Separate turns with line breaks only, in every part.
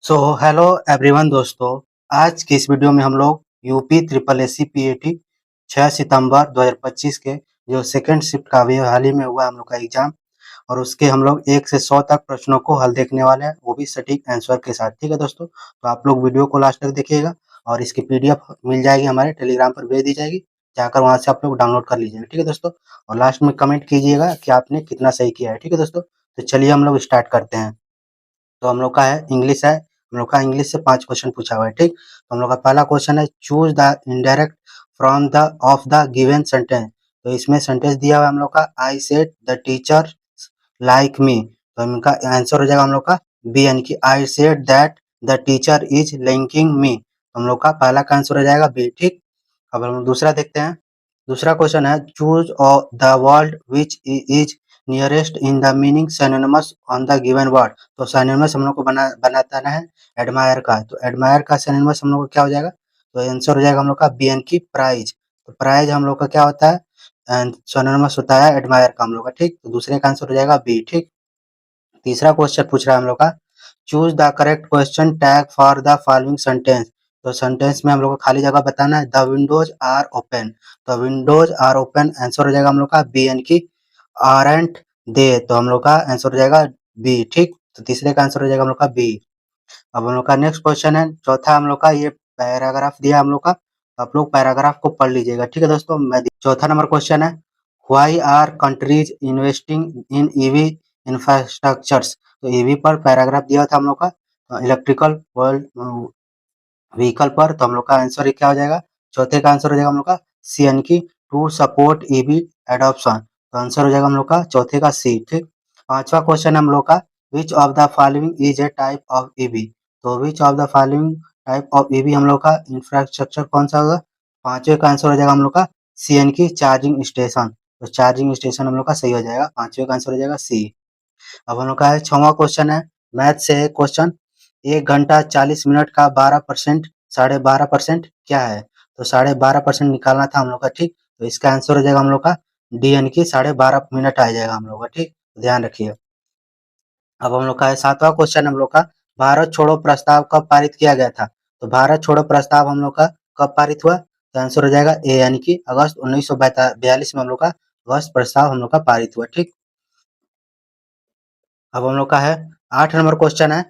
So hello everyone दोस्तों, आज की इस वीडियो में हम लोग यूपी ट्रिपल एससी पीएटी 6 सितंबर 2025 के जो सेकंड शिफ्ट का अभी हाल ही में हुआ हम लोग का एग्जाम और उसके हम लोग 1 से 100 तक प्रश्नों को हल देखने वाले हैं, वो भी सटीक आंसर के साथ। ठीक है दोस्तों, तो आप लोग वीडियो को लास्ट तक देखिएगा और इसकी पीडीएफ मिल जाएगी, हमारे टेलीग्राम पर भेज दी जाएगी, जाकर वहां से आप लोग डाउनलोड कर लीजिएगा। ठीक है दोस्तों, और लास्ट में कमेंट कीजिएगा कि आपने कितना सही किया है। ठीक है दोस्तों, तो चलिए हम लोग स्टार्ट करते हैं। तो हम लोग का है इंग्लिश है, हम लोग का इंग्लिश से 5 क्वेश्चन पूछा हुआ है। ठीक, तो हम लोग का पहला क्वेश्चन है, choose the indirect from the of the given sentence. तो इसमें सेंटेंस दिया हुआ है हम लोग का, I said the teacher like me. तो इनका आंसर हो जाएगा हम लोग का बी, यानी कि I said that the teacher is linking me. हम लोग का पहला का आंसर हो जाएगा बी। ठीक, अब हम दूसरा देखते हैं। दूसरा क्वेश्चन है, choose the word which is nearest in the meaning synonymous on the given word. तो सिनोनिमस हम लोग को बनाना है एडमायर का। तो एडमायर का सिनोनिमस हम लोग को क्या हो जाएगा, तो आंसर हो जाएगा हम लोग का बी, यानी कि प्राइज। तो प्राइज हम लोग का क्या होता है, सिनोनिमस होता है एडमायर का हम लोग का। ठीक, तो दूसरे का आंसर हो जाएगा बी। ठीक, तीसरा क्वेश्चन पूछ रहा है हम लोग का, choose the correct question tag for the following sentence. तो सेंटेंस में हम लोग को खाली जगह बताना है, द विंडोज आर ओपन। तो विंडोज आर ओपन आंसर हो जाएगा हम लोग का बी, यानी कि आरंट दे। तो हम लोग का आंसर हो जाएगा बी। ठीक, तो तीसरे का आंसर हो जाएगा हम लोग का बी। अब हम लोग का नेक्स्ट क्वेश्चन है, चौथा हम लोग का, ये पैराग्राफ दिया हम लोग का, तो आप लोग पैराग्राफ को पढ़ लीजिएगा। ठीक है दोस्तों, चौथा नंबर क्वेश्चन है, why are countries investing in EV infrastructures. तो ईवी पर पैराग्राफ दिया था हम लोग का, इलेक्ट्रिकल वर्ल्ड व्हीकल पर। तो हम लोग का आंसर क्या हो जाएगा, चौथे का आंसर हो जाएगा हम लोग का सी, यानी कि टू सपोर्ट ईवी एडॉप्शन। तो आंसर हो जाएगा हम लोग का चौथे का सी। ठीक, पांचवा क्वेश्चन हम लोग का, which of the following is a type of EV. तो which of the following type of EV हम लोग का इंफ्रास्ट्रक्चर कौन सा होगा, पांचवे का आंसर हो जाएगा हम लोग का सी, यानी कि चार्जिंग स्टेशन। तो चार्जिंग स्टेशन हम लोग का सही हो जाएगा, पांचवे का आंसर हो जाएगा सी। अब हम लोग का है छठवां क्वेश्चन है, मैथ से है क्वेश्चन, 1 घंटा 40 मिनट का 12% 12.5% क्या है। तो 12.5% निकालना था हम लोग का। ठीक, तो इसका आंसर हो जाएगा हम लोग का डी, यानी कि 12.5 मिनट आ जाएगा हम लोग का। ठीक, तो ध्यान रखिए। अब हम लोग का है सातवां क्वेश्चन हम लोग का, भारत छोड़ो प्रस्ताव कब पारित किया गया था। तो भारत छोड़ो प्रस्ताव हम लोग का कब पारित हुआ, तो आंसर हो जाएगा ए, यानी कि अगस्त 1942 में हम लोग का अगस्त प्रस्ताव हम लोग का पारित हुआ। ठीक, अब हम लोग का है 8 नंबर क्वेश्चन है,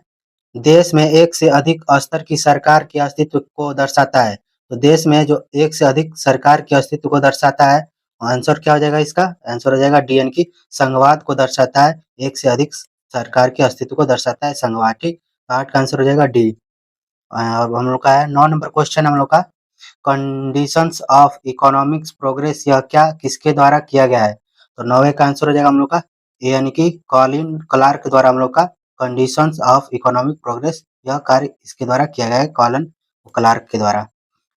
देश में एक से अधिक स्तर की सरकार के अस्तित्व को दर्शाता है। तो देश में जो एक से अधिक सरकार के अस्तित्व को दर्शाता है, आंसर क्या हो जाएगा इसका, आंसर हो जाएगा डी, यानी कि संघवाद को दर्शाता है, एक से अधिक सरकार के अस्तित्व को दर्शाता है संघवाद। ठीक, 8 का आंसर हो जाएगा डी। अब हम लोग का है 9 नंबर क्वेश्चन हम लोग का, कंडीशंस ऑफ इकोनॉमिक्स प्रोग्रेस यह क्या किसके द्वारा किया गया है। तो 9वें का आंसर हो जाएगा हम लोग का ए, यानी कि कॉलिन क्लार्क द्वारा हम लोग का कंडीशंस ऑफ इकोनॉमिक प्रोग्रेस यह कार्य इसके द्वारा किया गया है, कॉलिन क्लार्क के द्वारा।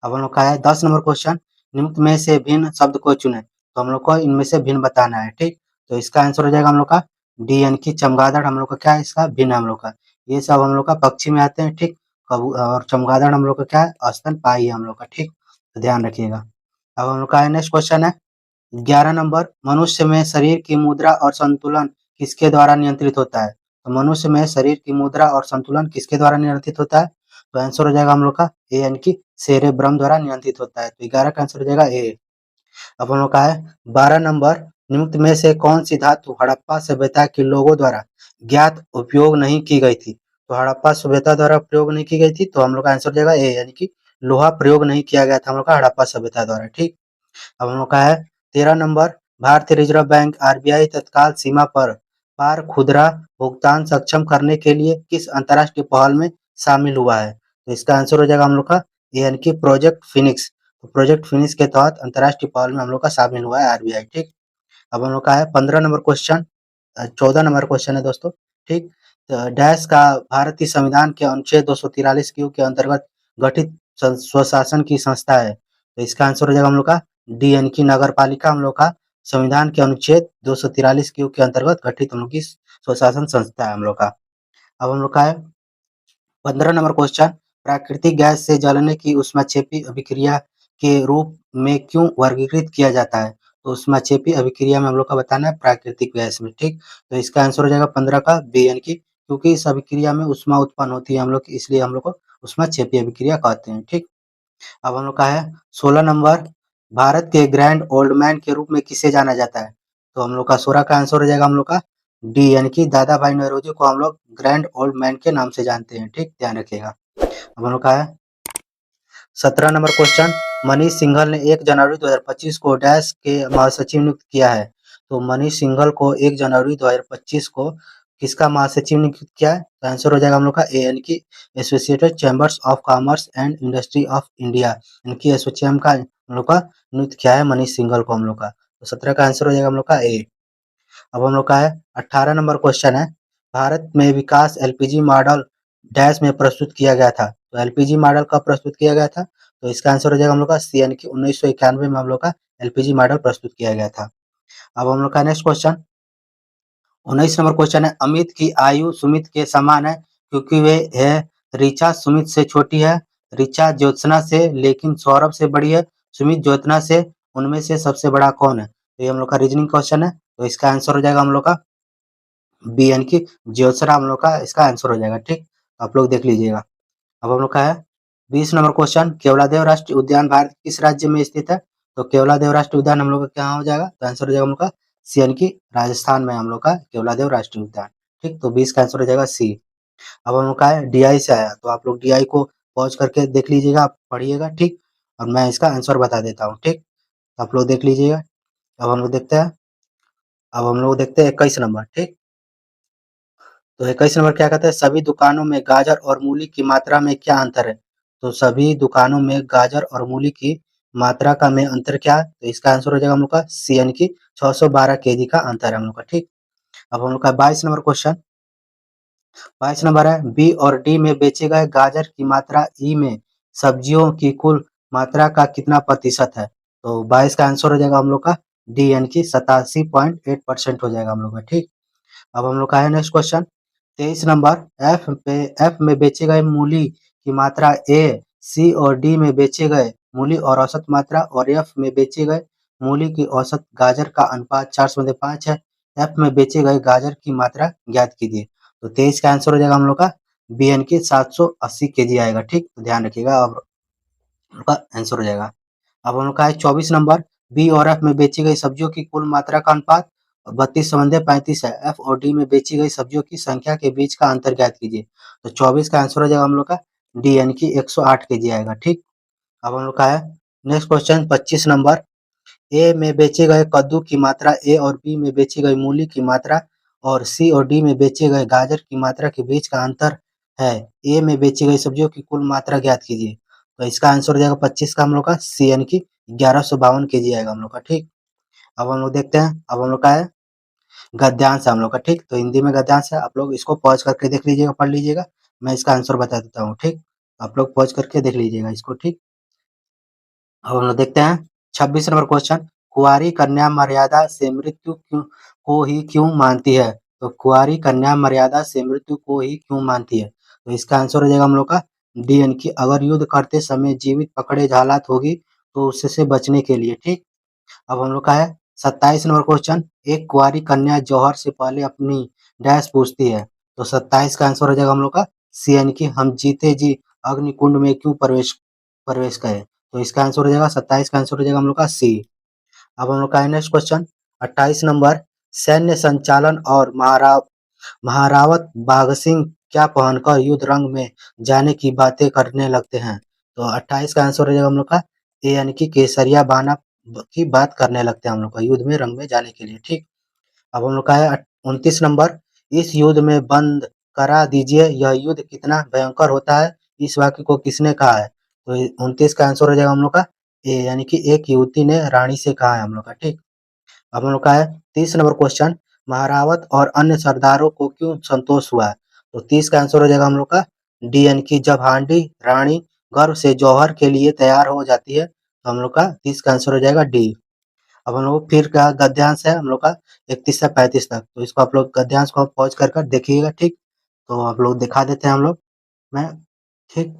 अब हम लोग का है 10 नंबर क्वेश्चन, निम्न में से भिन्न शब्द को चुने। तो हम लोग को इनमें से भिन्न बताना है। ठीक, तो इसका आंसर हो जाएगा हम लोग का डी, यानी कि चमगादड़ हम लोग का क्या है, इसका भिन्न हम लोग का, ये सब हम लोग का पक्षी में आते हैं। ठीक, और चमगादड़ हम लोग का क्या है, स्तनपायी है हम लोग का। ठीक, तो ध्यान रखिएगा। अब हम लोग का नेक्स्ट क्वेश्चन है 11 नंबर, मनुष्य में शरीर की मुद्रा और संतुलन किसके द्वारा नियंत्रित होता है। तो मनुष्य में शरीर की मुद्रा और संतुलन किसके द्वारा नियंत्रित होता है, तो आंसर हो जाएगा हम लोग का ए, यानी कि सेरेब्रम द्वारा नियंत्रित होता है। तो 11 का आंसर हो जाएगा ए। अब हम लोग का है 12 नंबर, निम्न में से कौन सी धातु हड़प्पा सभ्यता के लोगों द्वारा ज्ञात उपयोग नहीं की गई थी। तो हड़प्पा सभ्यता द्वारा प्रयोग नहीं की गई थी, तो हम लोग का आंसर हो जाएगा ए, यानी कि लोहा प्रयोग नहीं किया गया था हम लोग का हड़प्पा सभ्यता द्वारा। ठीक, अब हम लोग का है 13 नंबर, भारतीय रिजर्व बैंक आरबीआई तत्काल सीमा पर पार खुदरा भुगतान सक्षम करने के लिए किस अंतर्राष्ट्रीय पहल में शामिल हुआ है। तो इसका आंसर हो जाएगा हम लोग का ए, यानी कि प्रोजेक्ट फिनिक्स। तो प्रोजेक्ट फिनिक्स के तहत अंतर्राष्ट्रीय पहल में हम लोग का शामिल हुआ है आरबीआई। ठीक, अब हम लोग का है 15 नंबर क्वेश्चन, 14 नंबर क्वेश्चन है दोस्तों। ठीक, तो डैश का भारतीय संविधान के अनुच्छेद 243 क्यू के अंतर्गत गठित स्वशासन की संस्था है। तो इसका आंसर हो जाएगा हम लोग का डी, यानी कि नगर पालिका हम लोग का संविधान के अनुच्छेद 243 क्यू के अंतर्गत गठित हम लोग की स्वशासन संस्था है हम लोग का। अब हम लोग का है 15 नंबर क्वेश्चन, प्राकृतिक गैस से जलने की ऊष्माक्षेपी अभिक्रिया के रूप में क्यों वर्गीकृत किया जाता है। तो ऊष्माक्षेपी अभिक्रिया में हम लोग का बताना है प्राकृतिक गैस में। ठीक, तो इसका आंसर हो जाएगा 15 का बी, यानी कि क्योंकि इस अभिक्रिया में ऊष्मा उत्पन्न होती है हम लोग की, इसलिए हम लोग को ऊष्माक्षेपी अभिक्रिया कहते हैं। ठीक, अब हम लोग का है 16 नंबर, भारत के ग्रैंड ओल्ड मैन के रूप में किसे जाना जाता है? तो हम लोग का 16 का आंसर हो जाएगा हम लोग का डी, यानी कि दादा भाई नौरोजी को हम लोग ग्रैंड ओल्ड मैन के नाम से जानते हैं। ठीक, ध्यान रखिएगा। अब हम लोग का है 17 नंबर क्वेश्चन, मनीष सिंघल ने 1 जनवरी 2025 को डैश के महासचिव नियुक्त किया है? तो मनीष सिंघल को 1 जनवरी 2025 को किसका महासचिव नियुक्त किया है? तो आंसर हो जाएगा हम लोग का ए, यानी कि associated chambers of commerce and industry of India, यानी कि एसोचैम का हम लोग का नियुक्त किया है मनीष सिंघल को हम लोग का। तो 17 का आंसर हो जाएगा हम लोग का ए। अब हम लोग का है 18 नंबर क्वेश्चन है, भारत में विकास एलपीजी मॉडल डैश में प्रस्तुत किया गया था? तो एलपीजी मॉडल कब प्रस्तुत किया गया था? तो इसका आंसर हो जाएगा हम लोग का सी, यानी कि 1991 में हम लोग का एलपीजी मॉडल प्रस्तुत किया गया था। अब हम लोग का नेक्स्ट क्वेश्चन 19 नंबर क्वेश्चन है, अमित की आयु सुमित के समान है क्योंकि वे है ऋचा सुमित से छोटी है, ऋचा ज्योत्सना से लेकिन सौरभ से बड़ी है, सुमित ज्योत्सना से, उनमें से सबसे बड़ा कौन है? तो ये हम लोग का रीजनिंग क्वेश्चन है, तो इसका आंसर हो जाएगा हम लोग का बी, यानी कि ज्योत्सना हम लोग का इसका आंसर हो जाएगा। ठीक, आप लोग देख लीजिएगा। अब हम लोग का है 20 नंबर क्वेश्चन, केवलादेव राष्ट्रीय उद्यान भारत के किस राज्य में स्थित है? तो केवलादेव राष्ट्रीय उद्यान हम लोग का क्या हो जाएगा? तो आंसर हो जाएगा हम लोग का सी, यानी कि राजस्थान में हम लोग का केवलादेव राष्ट्रीय उद्यान। ठीक, तो 20 का आंसर हो जाएगा सी। अब हम लोग का है डीआई से आया, तो आप लोग डीआई को पॉज करके देख लीजिएगा, आप पढ़िएगा। ठीक, और मैं इसका आंसर बता देता हूँ। ठीक, तो आप लोग देख लीजिएगा। अब हम लोग देखते हैं, अब हम लोग देखते हैं 21 नंबर। ठीक, तो 21 नंबर क्या कहता है, सभी दुकानों में गाजर और मूली की मात्रा में क्या अंतर है? तो सभी दुकानों में गाजर और मूली की मात्रा का में अंतर क्या है? तो इसका आंसर हो जाएगा हम लोग का सी, यानी कि 612 केजी का अंतर है हम लोग का। ठीक, अब हम लोग का 22 नंबर क्वेश्चन, 22 नंबर है, बी और डी में बेचे गए गाजर की मात्रा ई में सब्जियों की कुल मात्रा का कितना प्रतिशत है? तो 22 का आंसर हो जाएगा हम लोग का डी, यानी कि 87.8% हो जाएगा हम लोग का। ठीक, अब हम लोग का है नेक्स्ट क्वेश्चन 23 नंबर, एफ में बेचे गए मूली की मात्रा ए, सी और डी में बेचे गए मूली और औसत मात्रा और एफ में बेचे गए मूली की औसत गाजर का अनुपात 4:5 है। एफ में बेचे गए गाजर की मात्रा ज्ञात कीजिए। तो 23 का आंसर हो जाएगा हम लोग का बी, यानी कि 780 केजी आएगा। ठीक, तो ध्यान रखिएगा, अब हम लोग का आंसर हो जाएगा। अब हम लोग का है 24 नंबर, बी और एफ में बेची गई सब्जियों की कुल मात्रा का अनुपात 32:35 है। एफ और डी में बेची गई सब्जियों की संख्या के बीच का अंतर ज्ञात कीजिए। तो 24 का आंसर हो जाएगा हम लोग का डी, यानी कि 108 केजी आएगा। ठीक, अब हम लोग का है नेक्स्ट क्वेश्चन 25 नंबर, ए में बेचे गए कद्दू की मात्रा ए और बी में बेची गई मूली की मात्रा और सी और डी में बेचे गए गाजर की मात्रा के बीच का अंतर है। ए में बेची गई सब्जियों की कुल मात्रा ज्ञात कीजिए। तो इसका आंसर हो जाएगा 25 का हम लोग का सी, यानी कि 1152 केजी आएगा हम लोग का। ठीक, अब हम लोग देखते हैं, अब हम लोग का है गद्यांश है हम लोग का। ठीक, तो हिंदी में गद्यांश है, आप लोग इसको पॉज करके देख लीजिएगा, पढ़ लीजिएगा, मैं इसका आंसर बता देता हूँ। ठीक, आप लोग पॉज करके देख लीजिएगा इसको। ठीक, अब हम लोग देखते हैं 26 नंबर क्वेश्चन, कुंवारी कन्या मर्यादा से मृत्यु को ही क्यों मानती है? तो कुंवारी कन्या मर्यादा से मृत्यु को ही क्यों मानती है? तो इसका आंसर हो जाएगा हम लोग का डी, यानी कि अगर युद्ध करते समय जीवित पकड़े हालात होगी तो उससे बचने के लिए। ठीक, अब हम लोग का है 27 नंबर क्वेश्चन, एक कुंवारी कन्या जौहर से पहले अपनी डैश पूछती है। तो 27 का आंसर हो जाएगा हम लोग का सी, यानी कि हम जीते जी अग्निकुंड में क्यों प्रवेश प्रवेश करें? तो इसका आंसर हो जाएगा 27 का आंसर हो जाएगा हम लोग का सी। अब हम लोग का है नेक्स्ट क्वेश्चन 28 नंबर, सैन्य संचालन और महारावत बाघ सिंह क्या पहनकर युद्ध रंग में जाने की बातें करने लगते हैं? तो 28 का आंसर हो जाएगा हम लोग का ए, यानी कि केसरिया बाना की बात करने लगते हैं हम लोग का युद्ध में रंग में जाने के लिए। ठीक, अब हम लोग का है 29 नंबर, इस युद्ध में बंद करा दीजिए, यह युद्ध कितना भयंकर होता है, इस वाक्य को किसने कहा है? तो 29 का आंसर हो जाएगा हम लोग का ए, यानी कि एक युवती ने रानी से कहा है हम लोग का। ठीक, अब हम लोग का है 30 नंबर क्वेश्चन, महारावत और अन्य सरदारों को क्यों संतोष हुआ? तो 30 का आंसर हो जाएगा हम लोग का डी, यानी कि जब हांडी रानी गर्व से जौहर के लिए तैयार हो जाती है, तो हम लोग का 30 का आंसर हो जाएगा डी। अब हम लोग फिर का गद्यांश है हम लोग का 31 से 35 तक, तो इसको आप लोग गद्यांश को पॉज कर देखिएगा। ठीक, तो आप लोग दिखा देते हैं हम लोग मैं। ठीक,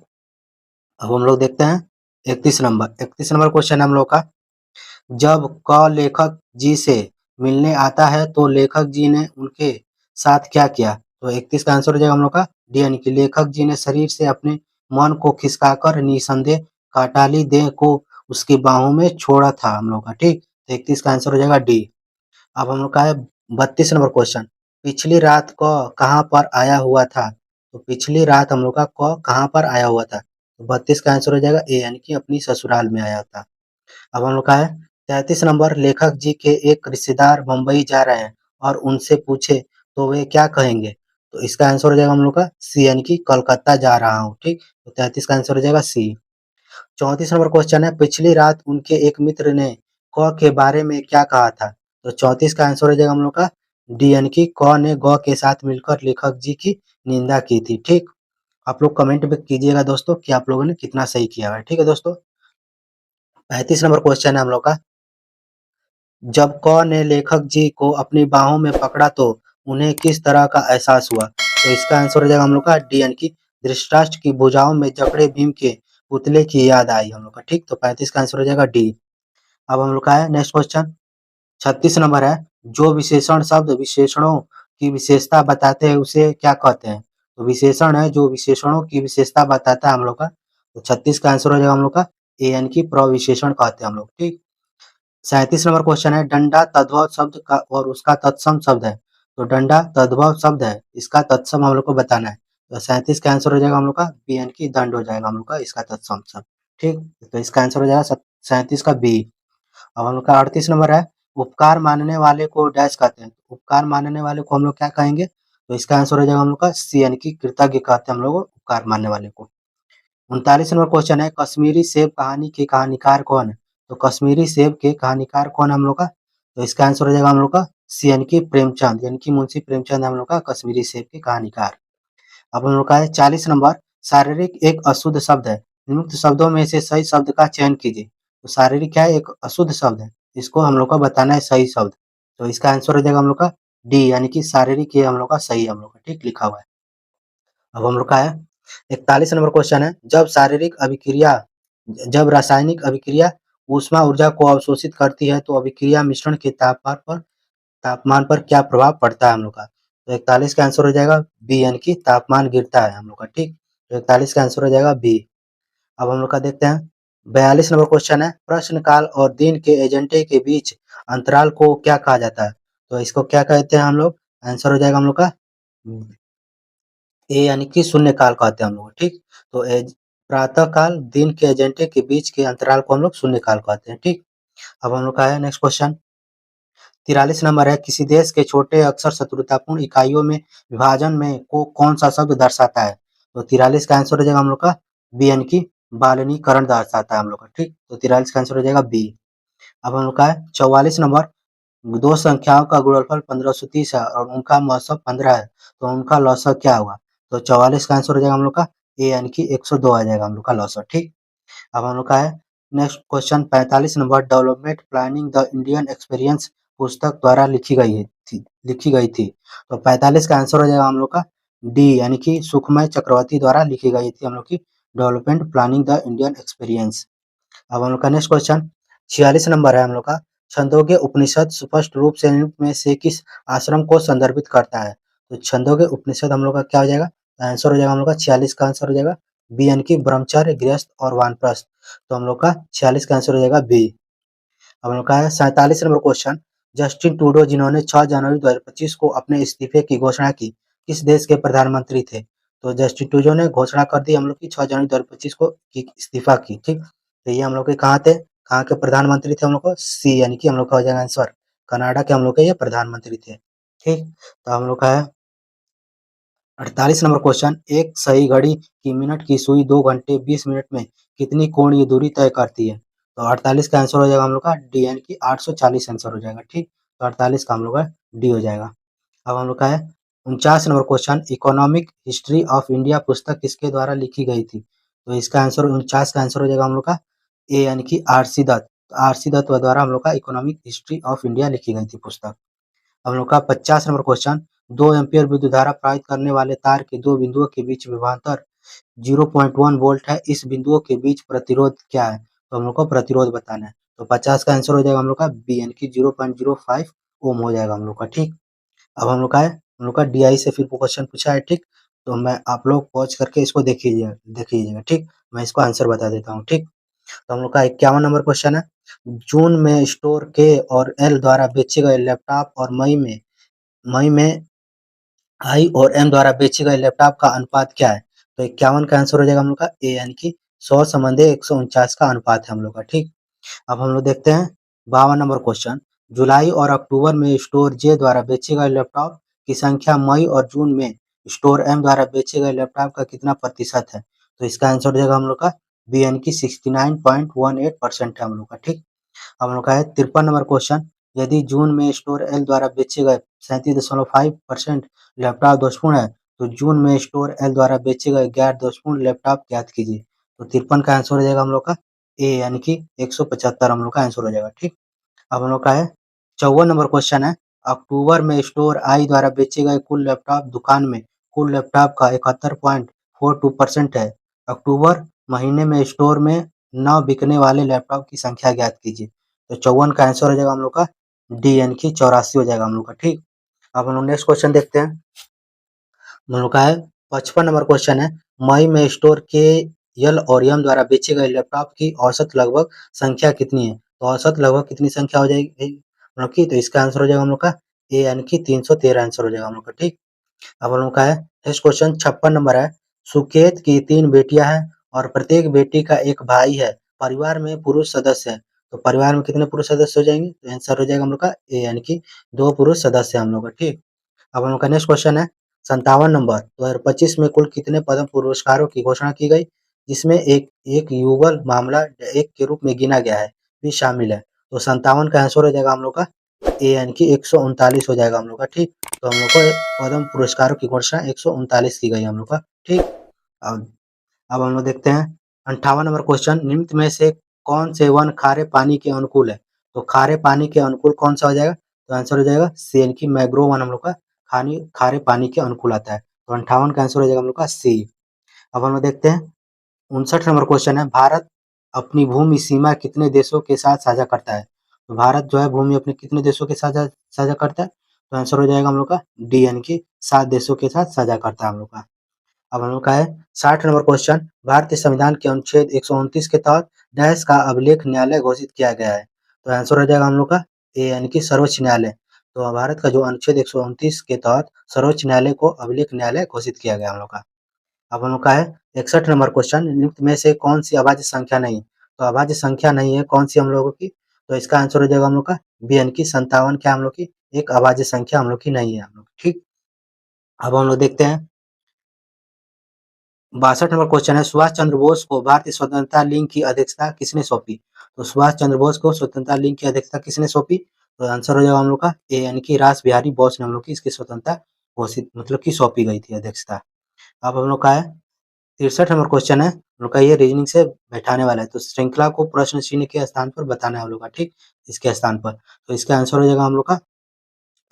अब हम लोग देखते हैं 31 नंबर क्वेश्चन है हम लोग का, जब क लेखक जी से मिलने आता है तो लेखक जी ने उनके साथ क्या किया? तो 31 का आंसर हो जाएगा हम लोग का डी, यानी कि लेखक जी ने शरीर से अपने मन को खिसकाकर निसंदेह काटाली देह को उसकी बाहों में छोड़ा था हम लोग का, ठीक। तो 31 का आंसर हो जाएगा डी। अब हम लोग का है 32 नंबर क्वेश्चन, पिछली रात को कहाँ पर आया हुआ था। तो पिछली रात हम लोग का क कहाँ पर आया हुआ था, तो 32 का आंसर हो जाएगा ए, यानी कि अपनी ससुराल में आया था। अब हम लोग का है 33 नंबर, लेखक जी के एक रिश्तेदार मुंबई जा रहे हैं और उनसे पूछे तो वे क्या कहेंगे। तो इसका आंसर हो जाएगा हम लोग का सी, यानी कि कोलकाता जा रहा हूँ, ठीक। तो 33 का आंसर हो जाएगा सी। 34 नंबर क्वेश्चन है, पिछली रात उनके एक मित्र ने क के बारे में क्या कहा था। तो 34 का आंसर हो जाएगा हम लोग का डी, यानी कि क ने ग के साथ मिलकर लेखक जी की निंदा की थी, ठीक। आप लोग कमेंट में कीजिएगा दोस्तों कि आप लोगों ने कितना सही किया है, ठीक है दोस्तों। 35 नंबर क्वेश्चन है हम लोग का, जब क ने लेखक जी को अपनी बाहों में पकड़ा तो उन्हें किस तरह का एहसास हुआ। तो इसका आंसर हो जाएगा हम लोग का डी, यानी कि धृतराष्ट्र की भुजाओं में जकड़े भीम के पुतले की याद आई हम लोग का, ठीक। तो 35 का आंसर हो जाएगा डी। अब हम लोग का है नेक्स्ट क्वेश्चन, 36 नंबर है, जो विशेषण शब्द विशेषणों की विशेषता बताते हैं उसे क्या कहते हैं। तो विशेषण है जो विशेषणों की विशेषता बताता है हम लोग का, तो 36 का आंसर हो जाएगा हम लोग का ए, यानी कि प्रविशेषण कहते हैं हम लोग, ठीक। 37 नंबर क्वेश्चन है, डंडा तद्भव शब्द का और उसका तत्सम शब्द है। तो डंडा तद्भव शब्द है, इसका तत्सम हम लोग को बताना है। तो 37 का आंसर हो जाएगा हम लोग का बी, यानी कि दंड हो जाएगा हम लोग का इसका तत्सम शब्द, ठीक। तो इसका आंसर हो जाएगा 37 का बी। अब हम लोग का 38 नंबर है, उपकार मानने वाले को डैश कहते हैं। उपकार मानने वाले को हम लोग क्या कहेंगे। तो इसका आंसर हो जाएगा हम लोग का सी, यानी कि कृतज्ञ कहते हैं हम लोग उपकार मानने वाले को। 39 नंबर क्वेश्चन है, कश्मीरी सेब कहानी के कहानीकार कौन है। तो कश्मीरी सेब के कहानीकार कौन है हम लोग का। तो इसका आंसर हो जाएगा हम लोग का सी, यानी कि प्रेमचंद, यानी कि मुंशी प्रेमचंद हम लोग का कश्मीरी सेब के कहानीकार। अब हम लोग का है 40 नंबर, शारीरिक एक अशुद्ध शब्द है, निम्नलिखित शब्दों में से सही शब्द का चयन कीजिए। तो शारीरिक क्या है, एक अशुद्ध शब्द है, इसको हम लोग को बताना है सही शब्द। तो इसका आंसर हो जाएगा हम लोग का डी, यानी कि शारीरिक ये हम लोग का सही है हम लोग का, ठीक लिखा हुआ है। अब हम लोग का है 41 नंबर क्वेश्चन है, जब रासायनिक अभिक्रिया ऊष्मा ऊर्जा को अवशोषित करती है तो अभिक्रिया मिश्रण के तापमान पर क्या प्रभाव पड़ता है हम लोग का। तो 41 का आंसर हो जाएगा बी, यानी कि तापमान गिरता है हम लोग का, ठीक। तो 41 का आंसर हो जाएगा बी। अब हम लोग का देखते हैं 42 नंबर क्वेश्चन है, प्रश्न काल और दिन के एजेंटे के बीच अंतराल को क्या कहा जाता है। तो इसको क्या कहते हैं हम लोग, आंसर हो जाएगा हम लोग का ए, यानी कि शून्य काल कहते हैं हम लोग, ठीक। तो प्रातः काल दिन के एजेंटे के बीच के अंतराल को हम लोग शून्य काल कहते हैं, ठीक। अब हम लोग का है नेक्स्ट क्वेश्चन 43 नंबर है, किसी देश के छोटे अक्षर शत्रुतापूर्ण इकाइयों में विभाजन में को कौन सा शब्द दर्शाता है। तो 43 का आंसर हो जाएगा हम लोग का बी, यानी कि बालनीकरण दर्शाता है हम लोग का, ठीक। तो 43 का आंसर हो जाएगा बी। अब हम लोग का है 44 नंबर, दो संख्याओं का गुणनफल 1530 है और उनका मौसम 15 है, तो उनका लौसक क्या होगा। तो 44 का आंसर हो जाएगा हम लोग का ए, यानी कि 102 आ जाएगा हम लोग का लौसक, ठीक। अब हम लोग का है next question 45 number, development planning the Indian experience पुस्तक द्वारा लिखी गई थी। तो 45 का आंसर हो जाएगा हम लोग का डी, यानी कि सुखमय चक्रवर्ती द्वारा लिखी गई थी हम लोग की development planning the Indian experience. अब हम लोग का नेक्स्ट क्वेश्चन 46 नंबर है हम लोग का, छंदोग्य उपनिषद स्पष्ट रूप से निम्न में से किस आश्रम को संदर्भित करता है। तो छंदोग्य उपनिषद हम लोग का क्या हो जाएगा, आंसर हो जाएगा हम लोग का 46 का आंसर हो जाएगा बी, यानी कि ब्रह्मचर्य गृहस्थ और वानप्रस्थ। तो हम लोग का 46 का आंसर हो जाएगा बी। अब हम लोग का है 47 नंबर क्वेश्चन, जस्टिन ट्रूडो जिन्होंने 6 जनवरी 2025 को अपने इस्तीफे की घोषणा की, किस देश के प्रधानमंत्री थे। तो जस्टिन ट्रूडो ने घोषणा कर दी हम लोग की 6 जनवरी 2025 को इस्तीफा की, ठीक। तो ये हम लोग के कहाँ थे, कहाँ के प्रधानमंत्री थे हम लोग को सी, यानी कि हम लोग का हो जाएगा आंसर कनाडा के हम लोग के ये प्रधानमंत्री थे, ठीक। तो हम लोग का है 48 नंबर क्वेश्चन, एक सही घड़ी की मिनट की सुई 2 घंटे 20 मिनट में कितनी कोणीय दूरी तय करती है। तो 48 का आंसर हो जाएगा हम लोग का डी, यानी कि 840 आंसर हो जाएगा, ठीक। तो 48 का हम लोग का डी हो जाएगा। अब हम लोग का है 49 number question, economic history of India पुस्तक किसके द्वारा लिखी गई थी। तो इसका आंसर 49 का आंसर हो जाएगा हम लोग का ए, यानी कि आरसी दत्त। तो आरसी दत्त द्वारा हम लोग का इकोनॉमिक हिस्ट्री ऑफ इंडिया लिखी गई थी पुस्तक। हम लोग का 50 नंबर क्वेश्चन, 2 एम्पीयर विद्युत धारा प्रवाहित करने वाले तार के दो बिंदुओं के बीच विभवांतर 0.1 वोल्ट है, इस बिंदुओं के बीच प्रतिरोध क्या है। तो हम लोग को प्रतिरोध बताना है। तो 50 का आंसर हो जाएगा हम लोग का बी, यानी कि 0.05 ओम हो जाएगा हम लोग का, ठीक। अब हम लोग का है हम लोग का DI से फिर क्वेश्चन पूछा है, ठीक। तो मैं आप लोग पॉज करके इसको देखिएगा, ठीक। मैं इसको आंसर बता देता हूँ, ठीक। तो हम लोग का 51 नंबर क्वेश्चन है, जून में स्टोर के और एल द्वारा बेचे गए लैपटॉप और मई में आई और एम द्वारा बेचे गए लैपटॉप का अनुपात क्या है? तो 51 का आंसर हो जाएगा हम लोग का ए, यानी कि 100 संबंधी 149 का अनुपात है हम लोग का, ठीक। अब हम लोग देखते हैं 52 नंबर क्वेश्चन, जुलाई और अक्टूबर में स्टोर जे द्वारा बेचे गए लैपटॉप की संख्या मई और जून में स्टोर एम द्वारा बेचे गए लैपटॉप का कितना प्रतिशत है? तो इसका आंसर हो जाएगा हम लोग का बी, यानी कि 69.18% है हम लोग का, ठीक। हम लोग का है 53 नंबर क्वेश्चन, यदि जून में स्टोर एल द्वारा बेचे गए 37.5% लैपटॉप दोषपूर्ण है, तो जून में स्टोर एल द्वारा बेचे गए गैर दोषपूर्ण लैपटॉप ज्ञात कीजिए। तो 53 का आंसर हो जाएगा हम लोग का ए, यानी कि 175 हम लोग का आंसर हो जाएगा, ठीक। अब हम लोग का है 54 नंबर क्वेश्चन है, अक्टूबर में स्टोर आई द्वारा बेचे गए कुल लैपटॉप दुकान में कुल लैपटॉप का 71.42% है। अक्टूबर महीने में स्टोर में न बिकने वाले लैपटॉप की संख्या ज्ञात कीजिए। तो 54 का आंसर हो जाएगा हम लोग का डी, यानी कि 84 हो जाएगा हम लोग का, ठीक। अब हम लोग नेक्स्ट क्वेश्चन देखते हैं, हम लोग का है 55 नंबर क्वेश्चन है, मई में स्टोर के एल और एम द्वारा बेचे गए लैपटॉप की औसत लगभग संख्या कितनी है? तो औसत लगभग कितनी संख्या हो जाएगी हम लोग की? तो इसका आंसर हो जाएगा हम लोग का ए, यानी कि 313 आंसर हो जाएगा हम लोग का, ठीक। अब हम लोग का है नेक्स्ट क्वेश्चन 56 नंबर है, सुकेत की 3 बेटियां हैं और प्रत्येक बेटी का एक भाई है, परिवार में पुरुष सदस्य है, तो परिवार में कितने पुरुष सदस्य हो जाएंगे? तो आंसर हो जाएगा हम लोग का ए, यानी कि 2 पुरुष सदस्य है हम लोग का, ठीक। अब हम लोग का नेक्स्ट क्वेश्चन है 57 नंबर, 2025 में कुल कितने पद्म पुरस्कारों की घोषणा की गई, जिसमें एक एक युगल मामला एक के रूप में गिना गया है भी शामिल है? तो 57 का आंसर हो जाएगा हम लोग का ए, यानी कि 139 हो जाएगा हम लोग का, ठीक। तो हम लोग को पद्म पुरस्कारों की घोषणा 139 की गई हम लोग का, ठीक। अब अब हम लोग देखते हैं 58 नंबर क्वेश्चन, निम्न में से कौन से वन खारे पानी के अनुकूल है? तो खारे पानी के अनुकूल कौन सा हो जाएगा? तो आंसर हो जाएगा सी, यानी कि मैंग्रोव वन हम लोग का खारे पानी के अनुकूल आता है। तो 58 का आंसर हो जाएगा हम लोग का सी। अब हम लोग देखते हैं 59 नंबर क्वेश्चन है, भारत अपनी भूमि सीमा कितने देशों के साथ साझा करता है? तो भारत जो है भूमि अपने कितने देशों के साथ साझा साझा करता है? तो आंसर हो जाएगा हम लोग का डी, यानी कि 7 देशों के साथ साझा करता है हम लोग का। अब हम लोग का है 60 नंबर क्वेश्चन, भारतीय संविधान के अनुच्छेद 129 के तहत डैश का अभिलेख न्यायालय घोषित किया गया है? तो आंसर हो जाएगा हम लोग का ए, यानी कि सर्वोच्च न्यायालय। तो भारत का जो अनुच्छेद 129 के तहत सर्वोच्च न्यायालय को अभिलेख न्यायालय घोषित किया गया हम लोग का। अब हम लोग का है 61 नंबर क्वेश्चन, निम्न में से कौन सी अभाज्य संख्या नहीं? तो अभाज्य संख्या नहीं है कौन सी हम लोगों की? तो इसका आंसर हो जाएगा हम लोग का बी, यानी कि 57 क्या हम लोग की एक अभाज्य संख्या हम लोग की नहीं है हम लोग, ठीक। अब हम लोग देखते हैं 62 नंबर क्वेश्चन है, सुभाष चंद्र बोस को भारतीय स्वतंत्रता लीग की अध्यक्षता किसने सौंपी? तो सुभाष चंद्र बोस को स्वतंत्रता लीग की अध्यक्षता किसने सौंपी? तो आंसर हो जाएगा हम लोग का ए, यानी कि रास बिहारी बोस ने हम लोग की इसकी स्वतंत्रता घोषित मतलब की सौंपी गई थी अध्यक्षता। अब हम लोग का है 63 नंबर क्वेश्चन है, हम लोग का ये रीजनिंग से बैठाने वाला है, तो श्रृंखला को प्रश्न चिन्ह के स्थान पर बताना है हम लोग का, ठीक। इसके स्थान पर तो इसका आंसर हो जाएगा हम लोग का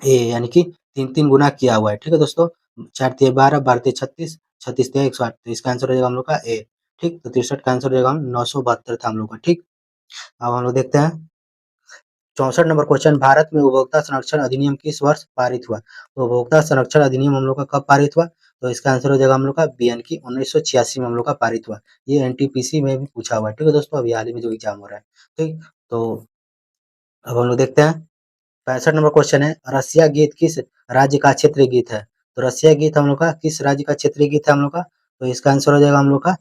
ए, यानी कि 3-3 गुना किया हुआ है, ठीक है दोस्तों। 4 तिया 12, 12 तिया 36, 36 तिया 108, तो इसका आंसर हो जाएगा हम लोग का ए, ठीक। तो 63 का आंसर हो जाएगा 972 था हम लोग का, ठीक। अब हम लोग देखते हैं 64 नंबर क्वेश्चन, भारत में उपभोक्ता संरक्षण अधिनियम किस वर्ष पारित हुआ? तो उपभोक्ता संरक्षण अधिनियम हम लोग का कब पारित हुआ? तो इसका आंसर हो जाएगा हम लोग का बी, यानी कि 1986 में हम लोग का पारित हुआ। ये एनटीपीसी में भी पूछा हुआ है, ठीक है दोस्तों, अभी हाल ही में जो एग्जाम हो रहा है, ठीक। तो अब हम लोग देखते हैं 65 नंबर क्वेश्चन है, रसिया गीत किस राज्य का क्षेत्रीय गीत है? तो रसिया गीत हम लोग का किस राज्य का क्षेत्रीय गीत है हम लोग का? तो इसका आंसर हो जाएगा हम लोग का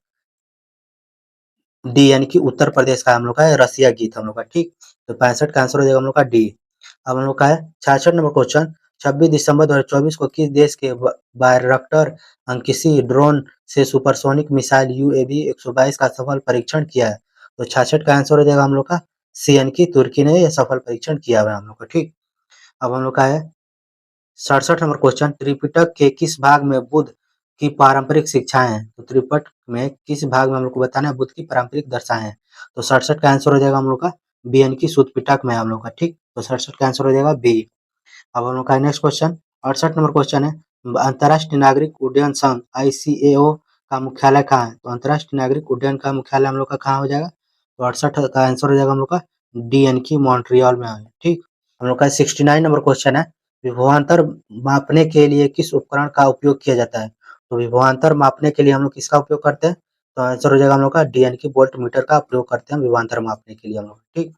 डी, यानी कि उत्तर प्रदेश का हम लोग का है रसिया गीत हम लोग का, ठीक। तो 65 का आंसर हो जाएगा हम लोग का डी। अब हम लोग का है 66 नंबर क्वेश्चन, 26 दिसंबर 2024 को किस देश के बायरक्टर अंकिसी ड्रोन से सुपरसोनिक मिसाइल यूएवी 122 का सफल परीक्षण किया है? तो 66 का आंसर हो जाएगा हम लोग का सी, यानी कि तुर्की ने यह सफल परीक्षण किया हुआ है हम लोग का, ठीक। अब हम लोग का है 67 नंबर क्वेश्चन, त्रिपिटक के किस भाग में बुद्ध की पारंपरिक शिक्षाएं हैं? तो त्रिपिटक में किस भाग में हम लोग को बताना है बुद्ध की पारंपरिक दर्शाएं हैं? तो 67 का आंसर हो जाएगा हम लोग का बी, यानी कि सुत पिटक में हम लोग का, ठीक। तो 67 का आंसर हो जाएगा बी। अब हम लोग का नेक्स्ट क्वेश्चन 68 नंबर क्वेश्चन है, अंतर्राष्ट्रीय नागरिक उड्डयन संघ ICAO का मुख्यालय कहाँ है? तो अंतर्राष्ट्रीय नागरिक उड्डयन का मुख्यालय हम लोग का कहाँ हो जाएगा? तो 68 का आंसर हो जाएगा हम लोग का डी, यानी कि मॉन्ट्रियल में है, ठीक। हम लोग का 69 नंबर क्वेश्चन है, विभवांतर मापने के लिए किस उपकरण का उपयोग किया जाता है? तो विभवांतर मापने के लिए हम लोग किसका उपयोग करते हैं? तो आंसर हो जाएगा हम लोग का डी यानी कि वोल्ट मीटर का प्रयोग करते हैं विभवांतर मापने के लिए हम लोग, ठीक।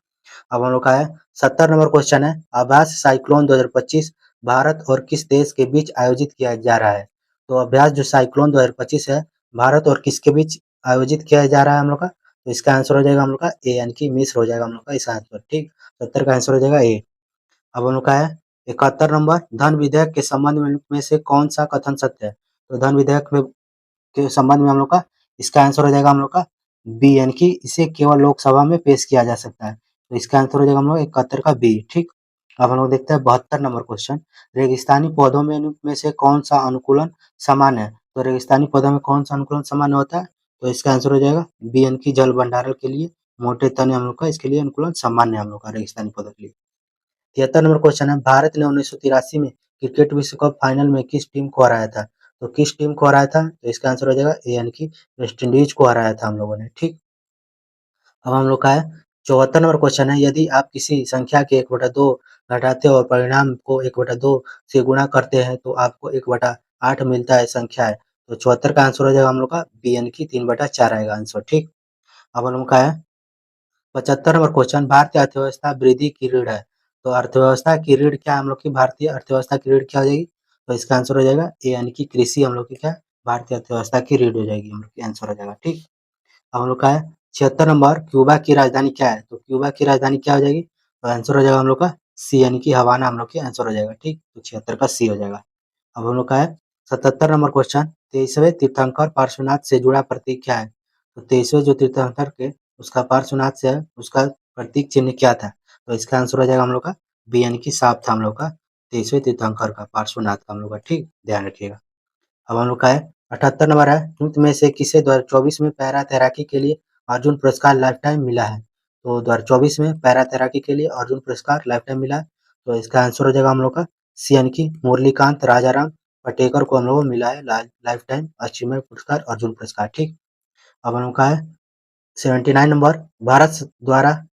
अब हम लोग का है 70 नंबर क्वेश्चन है, अभ्यास साइक्लोन 2025 भारत और किस देश के बीच आयोजित किया जा रहा है? तो अभ्यास जो साइक्लोन 2025 है, भारत और किसके बीच आयोजित किया जा रहा है हम लोग का? तो इसका आंसर हो जाएगा हम लोग का ए यानी कि मिस्र हो जाएगा हम लोग का इसका आंसर, ठीक। 70 का आंसर हो जाएगा ए। अब हम लोग का है 71 नंबर, धन विधेयक के संबंध में से कौन सा कथन सत्य है? तो धन विधेयक में के संबंध में हम लोग का इसका आंसर हो जाएगा हम लोग का बी यानी कि इसे केवल लोकसभा में पेश किया जा सकता है। तो इसका आंसर हो जाएगा हम लोग 71 का बी, ठीक। अब हम लोग देखते हैं 72 नंबर क्वेश्चन, रेगिस्तानी पौधों में से कौन सा अनुकूलन सामान्य है? तो रेगिस्तानी पौधों में कौन सा अनुकूलन सामान्य होता है? तो इसका आंसर हो जाएगा बी यानी कि जल भंडारण के लिए मोटे तने हम लोग का इसके लिए अनुकूलन सामान्य है हम लोग का रेगिस्तानी पौधों के लिए। 73 नंबर क्वेश्चन है, भारत ने 1983 में क्रिकेट विश्व कप फाइनल में किस टीम को हराया था? तो किस टीम को हराया था? तो इसका आंसर हो जाएगा ए यानी कि वेस्ट इंडीज को हराया था हम लोगों ने, ठीक। अब हम लोग का है 74 नंबर क्वेश्चन है, यदि आप किसी संख्या के 1/2 घटाते और परिणाम को 1/2 से गुणा करते हैं तो आपको 1/8 मिलता है संख्या है। तो 74 का आंसर हो जाएगा हम लोग का बी यानी कि 3/4 आएगा आंसर, ठीक। अब हम लोग का है 75 नंबर क्वेश्चन, भारतीय अर्थव्यवस्था वृद्धि की रीढ़ है। तो अर्थव्यवस्था की रीढ़ क्या है हम लोग की? भारतीय अर्थव्यवस्था की रीढ़ क्या हो जाएगी? तो इसका आंसर हो जाएगा ए यानी कि कृषि हम लोग की क्या है? भारतीय अर्थव्यवस्था की रीढ़ हो जाएगी हम लोग की आंसर हो जाएगा, ठीक। अब हम लोग का है 76 नंबर, क्यूबा की राजधानी क्या है? तो क्यूबा की राजधानी क्या हो जाएगी? तो आंसर हो जाएगा हम लोग का सी यानी कि हवाना हम लोग की आंसर हो जाएगा, ठीक। तो 76 का सी हो जाएगा। अब हम लोग का है 77 नंबर क्वेश्चन, 23वें तीर्थंकर पार्श्वनाथ से जुड़ा प्रतीक क्या है? तो 23वें जो तीर्थंकर के उसका पार्श्वनाथ से है, उसका प्रतीक चिन्ह क्या था? तो इसका आंसर हो जाएगा हम लोग का बी यानी कि साफ था हम लोग का 23वें तीर्थंकर का पार्श्वनाथ का हम लोग का, ठीक। ध्यान रखिएगा। अब हम लोग का है 78 नंबर है, निम्न में से किसे 2024 में पैरा तैराकी के लिए अर्जुन पुरस्कार लाइफ टाइम मिला है? तो 2024 में पैरा तैराकी के लिए अर्जुन पुरस्कार लाइफ टाइम मिला है। तो इसका आंसर हो जाएगा हम लोग का सी यानी कि मुरलीकांत राजाराम पटेकर को हम लोग को मिला है लाइफ टाइम अचीवमेंट पुरस्कार अर्जुन पुरस्कार, ठीक। अब हम लोग का है 79 नंबर, भारत द्वारा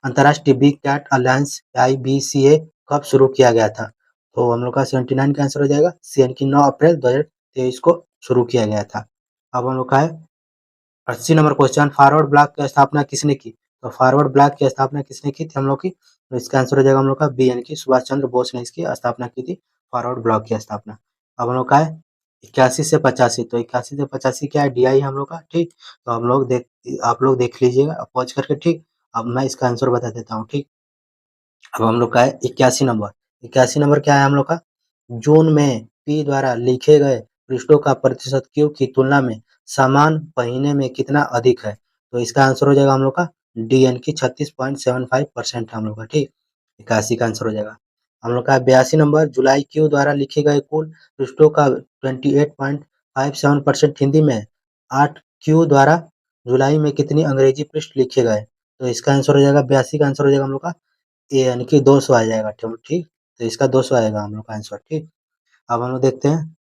अंतर्राष्ट्रीय बिग कैट अलायंस IBCA कब शुरू किया गया था? तो हम लोग का 79 का आंसर हो जाएगा सी यानी कि 9 अप्रैल 2023 को शुरू किया गया था। अब हम लोग का है 80 नंबर क्वेश्चन, फॉरवर्ड ब्लॉक की स्थापना किसने की? तो फॉरवर्ड ब्लॉक की स्थापना किसने की थी हम लोग की? तो इसका आंसर हो जाएगा हम लोग का बी यानी कि सुभाष चंद्र बोस ने इसकी स्थापना की थी, फॉरवर्ड ब्लॉक की स्थापना। अब हम लोग का है 81 से 85, तो 81 से 85 क्या है? DI हम लोग का, ठीक। तो हम लोग आप लोग देख लीजिएगा पहुंच करके, ठीक। अब मैं इसका आंसर बता देता हूँ, ठीक। अब हम लोग का है 81 नंबर, 81 नंबर क्या है हम लोग का? जून में पी द्वारा लिखे गए पृष्ठों का प्रतिशत क्यू की तुलना में समान महीने में कितना अधिक है? तो इसका आंसर हो जाएगा हम लोग का डी यानी कि 36.75% हम लोग का, ठीक। 81 का आंसर हो जाएगा। हम लोग का 82 नंबर, जुलाई क्यू द्वारा लिखे गए कुल पृष्ठों का 28.57% हिंदी में 8 क्यू द्वारा जुलाई में कितनी अंग्रेजी पृष्ठ लिखे गए? तो इसका आंसर हो जाएगा 82 का आंसर हो जाएगा हम लोग का ए यानी कि 200 आ जाएगा, ठीक। तो इसका 200 आएगा हम लोग का आंसर, ठीक। अब हम लोग देखते हैं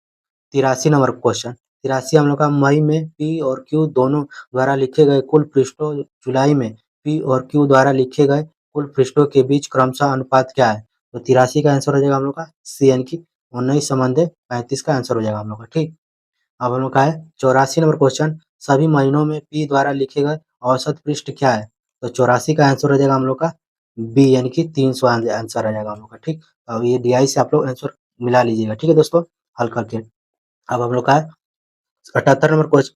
83 नंबर क्वेश्चन, 83 हम लोग का मई में पी और क्यू दोनों द्वारा लिखे गए कुल पृष्ठों जुलाई में पी और क्यू द्वारा लिखे गए कुल पृष्ठों के बीच क्रमशः अनुपात क्या है? तो 83 का आंसर हो जाएगा हम लोग का सी यानी कि 19:35 का आंसर हो जाएगा हम लोग का, ठीक। अब हम लोग का है 84 नंबर क्वेश्चन, सभी महीनों में पी द्वारा लिखे गए औसत पृष्ठ क्या है? तो 84 का आंसर हो जाएगा हम लोग का बी यानी कि 300 आंसर आ जाएगा हम लोग का, ठीक। अब ये DI से आप लोग आंसर मिला लीजिएगा, ठीक है दोस्तों, हल करके। अब हम लोग का है 78 नंबर क्वेश्चन,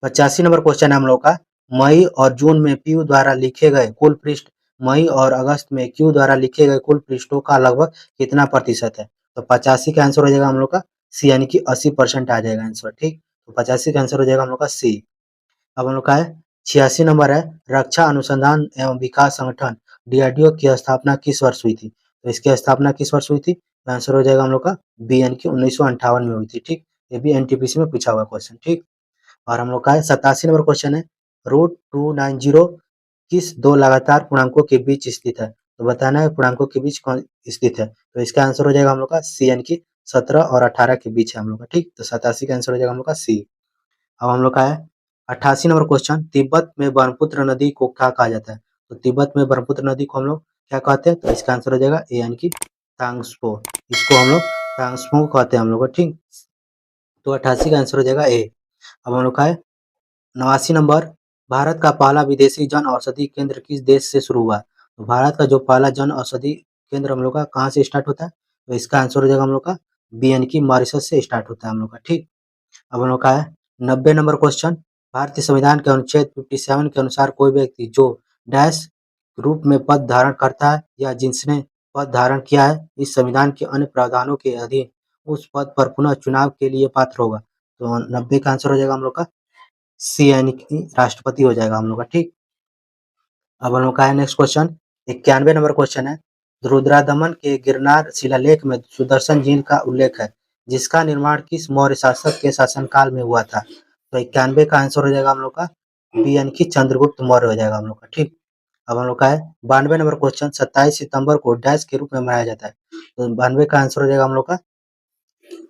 85 नंबर क्वेश्चन है हम लोग का, मई और जून में पी द्वारा लिखे गए कुल पृष्ठ मई और अगस्त में क्यू द्वारा लिखे गए कुल पृष्ठों का लगभग कितना प्रतिशत है? तो 85 का आंसर हो जाएगा हम लोग का सी यानी कि 80% आ जाएगा आंसर, ठीक। तो 85 का आंसर हो जाएगा हम लोग का सी। अब हम लोग का है 86 नंबर है, रक्षा अनुसंधान एवं विकास संगठन DRDO की स्थापना किस वर्ष हुई थी? तो इसकी स्थापना किस वर्ष हुई थी? तो आंसर हो जाएगा हम लोग का बी यानी कि 1958 में हुई थी, ठीक। ये भी NTPC में पूछा हुआ क्वेश्चन, ठीक। और हम लोग का है 87 नंबर क्वेश्चन है, √290 किस दो लगातार पूर्णांकों के बीच स्थित है? तो बताना है पूर्णांकों के बीच कौन स्थित है? तो इसका आंसर हो जाएगा हम लोग का सी यानी कि 17 और 18 के बीच है हम लोग का, ठीक। तो 87 का आंसर हो जाएगा हम लोग का सी। अब हम लोग का है 88 नंबर क्वेश्चन, तिब्बत में ब्रह्मपुत्र नदी को क्या कहा जाता है? तो तिब्बत में ब्रह्मपुत्र नदी को हम लोग क्या कहते हैं? तो इसका आंसर हो जाएगा ए यानी कि तांग्सपो। इसको हम लोग तांग्सपो कहते हैं हम लोग, ठीक। तो 88 का आंसर हो जाएगा ए। अब हम लोग का है 89 नंबर, भारत का पहला विदेशी जन औषधि केंद्र किस देश से शुरू हुआ? तो भारत का जो पहला जन औषधि केंद्र हम लोग का कहाँ से स्टार्ट होता है? तो इसका आंसर हो जाएगा हम लोग का बी यानी कि मॉरिशस से स्टार्ट होता है हम लोग का, ठीक। अब हम लोग का है 90 नंबर क्वेश्चन, भारतीय संविधान के अनुच्छेद 57 के अनुसार कोई व्यक्ति जो डैश रूप में पद धारण करता है या जिसने पद धारण किया है इस संविधान के अन्य प्रावधानों के अधीन उस पद पर पुनः चुनाव के लिए पात्र होगा। तो 90 का आंसर हो जाएगा हम लोग का सी यानी कि राष्ट्रपति हो जाएगा हम लोग का, ठीक। अब हम लोग का है नेक्स्ट क्वेश्चन, 91 नंबर क्वेश्चन है, रुद्रादमन के गिरनार शिलालेख में सुदर्शन झील का उल्लेख है जिसका निर्माण किस मौर्य शासक के शासनकाल में हुआ था? तो 91 का आंसर हो जाएगा हम लोग का बी यानी कि चंद्रगुप्त मौर्य हो जाएगा हम लोग का, ठीक। अब हम लोग का है 92 नंबर क्वेश्चन, 27 सितंबर को डैश के रूप में मनाया जाता है? तो 92 का आंसर हो जाएगा हम लोग का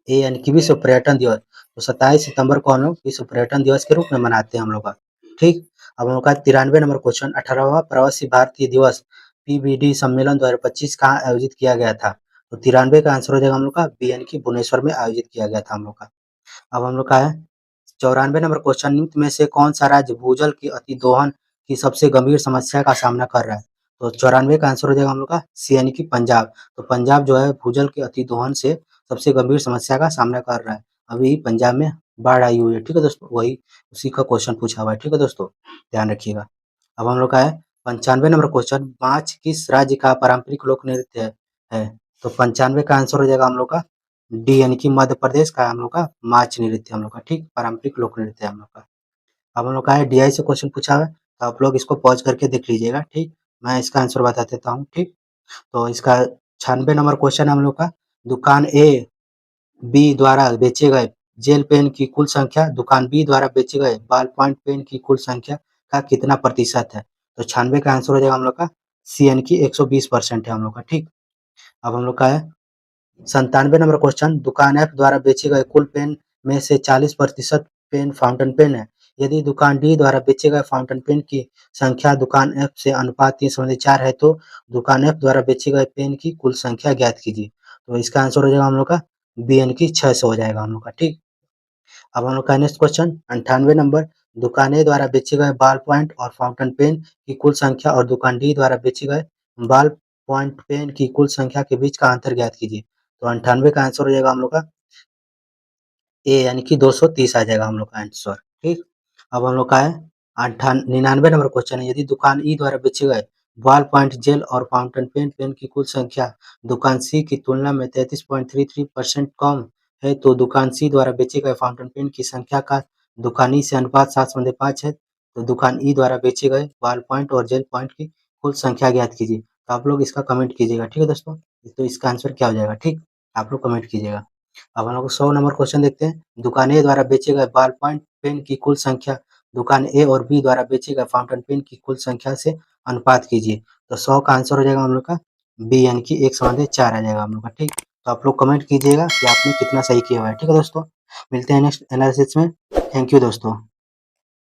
ए यानी कि विश्व पर्यटन दिवस। तो 27 सितंबर को हम लोग विश्व पर्यटन दिवस के रूप में मनाते हैं हम लोग का, ठीक। अब हम लोग का 93 नंबर क्वेश्चन, 18वां प्रवासी भारतीय दिवस पीबीडी सम्मेलन 2025 कहाँ आयोजित किया गया था? तो 93 का आंसर हो जाएगा हम लोग का बी यानी कि भुवनेश्वर में आयोजित किया गया था हम लोग का। अब हम लोग का है 94 नंबर क्वेश्चन, निम्न में से कौन सा राज्य भूजल की अतिदोहन की सबसे गंभीर समस्या का सामना कर रहा है? तो 94 का आंसर हो जाएगा हम लोग का सी यानी कि पंजाब। तो पंजाब जो है भूजल के अतिदोहन से सबसे गंभीर समस्या का सामना कर रहा है। अभी पंजाब में बाढ़ आई हुई है, ठीक है दोस्तों, वही उसी का क्वेश्चन पूछा हुआ है, ठीक है दोस्तों, ध्यान रखिएगा। अब हम लोग का है 95 नंबर क्वेश्चन, माछ किस राज्य का पारंपरिक लोक नृत्य है? तो 95 का आंसर हो जाएगा हम लोग का डी यानी कि मध्य प्रदेश का हम लोग का माछ नृत्य हम लोग का, ठीक, पारंपरिक लोक नृत्य है हम लोग का। अब हम लोग का है डीआई से क्वेश्चन पूछा हुआ है, तो आप लोग इसको पॉज करके देख लीजिएगा, ठीक। मैं इसका आंसर बता देता हूँ, ठीक। तो इसका 96 नंबर क्वेश्चन है हम लोग का, दुकान ए बी द्वारा बेचे गए जेल पेन की कुल संख्या दुकान बी द्वारा बेचे गए बॉल पॉइंट पेन की कुल संख्या का कितना प्रतिशत है? तो 96 का आंसर हो जाएगा हम लोग का सी यानी कि 120% है हम लोग का, ठीक। अब हम लोग का है 97 नंबर क्वेश्चन, दुकान एफ द्वारा बेचे गए कुल पेन में से 40% पेन फाउंटेन पेन है। यदि दुकान डी द्वारा बेचे गए फाउंटेन पेन की संख्या दुकान एफ से अनुपात 3:4 है तो दुकान एफ द्वारा बेचे गए पेन की कुल संख्या ज्ञात कीजिए। तो इसका आंसर हो जाएगा हम लोग का बी यानी कि 600 हो जाएगा हम लोग का, ठीक। अब हम लोग का नेक्स्ट क्वेश्चन 98 नंबर, दुकान ए द्वारा बेचे गए बॉल पॉइंट और फाउंटेन पेन की कुल संख्या और दुकान डी द्वारा बेचे गए बॉल पॉइंट पेन की कुल संख्या के बीच का अंतर ज्ञात कीजिए। तो 98 का आंसर हो जाएगा हम लोग का ए यानी कि 230 आ जाएगा हम लोग का आंसर, ठीक। अब हम लोग का है 99 नंबर क्वेश्चन है, यदि दुकान ई द्वारा बेचे गए बॉल पॉइंट जेल और फाउंटेन पेन पेन की कुल संख्या दुकान सी की तुलना में 33.33% कम है तो दुकान सी द्वारा बेचे गए फाउंटेन पेन की संख्या का दुकान ई से अनुपात 7:5 है तो दुकान ई द्वारा बेचे गए बॉल पॉइंट और जेल पॉइंट की कुल संख्या ज्ञात कीजिए। तो आप लोग इसका कमेंट कीजिएगा, ठीक है दोस्तों। तो इसका आंसर क्या हो जाएगा, ठीक, आप लोग कमेंट कीजिएगा। अब हम लोग 100 नंबर क्वेश्चन देखते हैं, दुकान ए द्वारा बेचे गए बॉल पॉइंट पेन की कुल संख्या दुकान ए और बी द्वारा बेचे गए फाउंटेन पेन की कुल संख्या से अनुपात कीजिए। तो 100 का आंसर हो जाएगा हम लोग का बी यानी कि 1/4 आ जाएगा हम लोग का, ठीक। तो आप लोग कमेंट कीजिएगा कि आपने कितना सही किया हुआ है, ठीक है दोस्तों। मिलते हैं नेक्स्ट एनालिसिस में। थैंक यू दोस्तों।